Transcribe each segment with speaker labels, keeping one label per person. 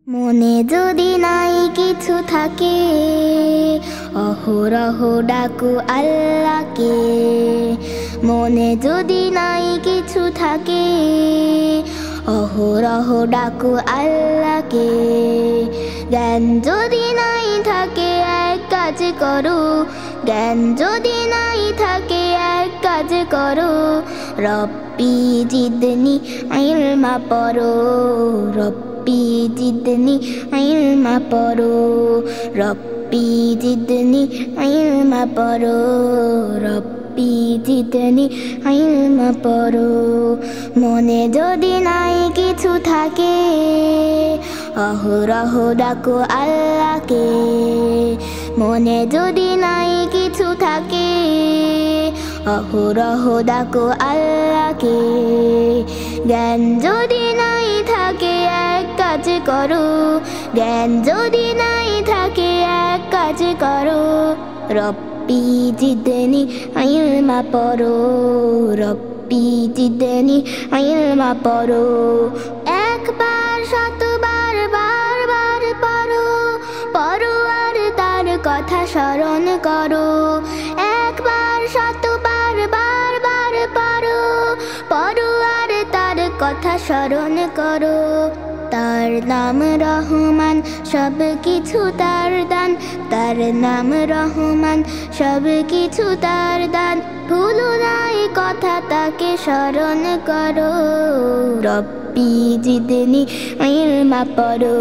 Speaker 1: মনে যদি নাই কিছু থাকে, অহরহ ডাকু আল্লাহকে। মনে যদি নাই কিছু থাকে, অহরহ ডাকু আল্লাহকে। জ্ঞান যদি নাই থাকে এক কাজ করো, জ্ঞান যদি নাই থাকে এক কাজ করো। রব্বি জিদনি ইলমা পড়ো, রব্বি জিদনি ইলমা পড়ো, রব্বি জিদনি ইলমা পড়ো, রব্বি জিদনি ইলমা পড়ো। মনে যদি নাই কিছু থাকে, অহরহ ডাকো আল্লাহকে। মনে যদি নাই কিছু থাকে, অহরহ ডাকো আল্লাহকে। জ্ঞান যদি নাই থাকে এক কাজ করো, জ্ঞান যদি নাই থাকে এক কাজ করো। রব্বি জিদনি ইলমা পড়ো, রব্বি জিদনি ইলমা পড়ো। একবার শতবার বারবার পড়ো, পড়ো আর তার কথা স্মরণ করো। একবার শতবার বারবার পড়ো, পড়ো আর তার কথা স্মরণ করো। তার নাম রহমান, সব কিছু তার দান। তার নাম রহমান, সব কিছু তার দান। ভুলো নাই কথা তাকে স্মরণ করো। রব্বি জিদনি ইলমা পড়ো,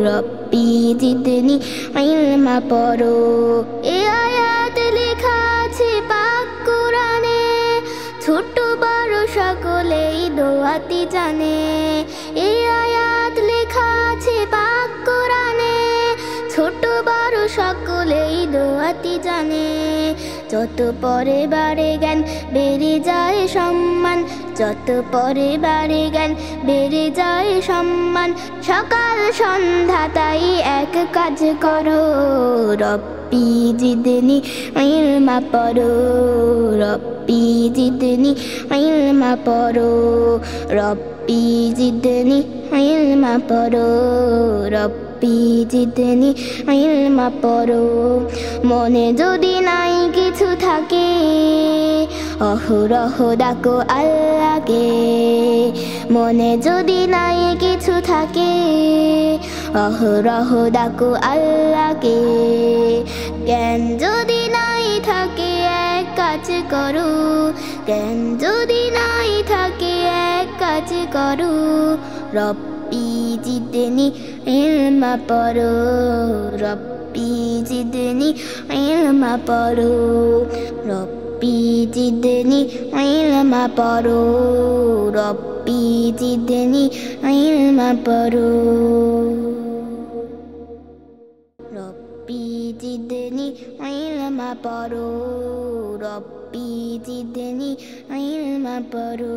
Speaker 1: রব্বি জিদনি ইলমা পড়ো। এ আয়াত লেখা আছে পাক কোরআনে, ছোট বড় সকলেই দোয়াতি জানে। এই আয়াত লেখা আছে পাক কোরআনে, ছোট বড় সকলেই দোয়াতি জানে। যত পরে বাড়ে জ্ঞান বেড়ে যায় সম্মান, যত পরে বাড়ে জ্ঞান বেড়ে যায় সম্মান। সকাল সন্ধ্যা তাই এক কাজ করো, রব্বি জিদনি ইলমা পড়ো, রব্বি জিদনি ইলমা পড়ো, রব্বি জিদনি ইলমা পড়ো, রব্বি জিদনি ইলমা পড়ো। মনে যদি নাই কিছু থাকে, অহরহ ডাকো আল্লাহকে। মনে যদি নাই কিছু থাকে, অহরহ ডাকো আল্লাহকে। জ্ঞান যদি নাই থাকে এক কাজ করো, জ্ঞান যদি নাই থাকে এক কাজ করো। রব্বি জিদনি ইলমা পড়ো, রব্বি জিদনি ইলমা পড়ো, রব্বি জিদনি ইলমা পড়ো, রব্বি জিদনি ইলমা পড়ো, রব্বি জিদনি ইলমা পড়ো, রব্বি জিদনি ইলমা পড়ো।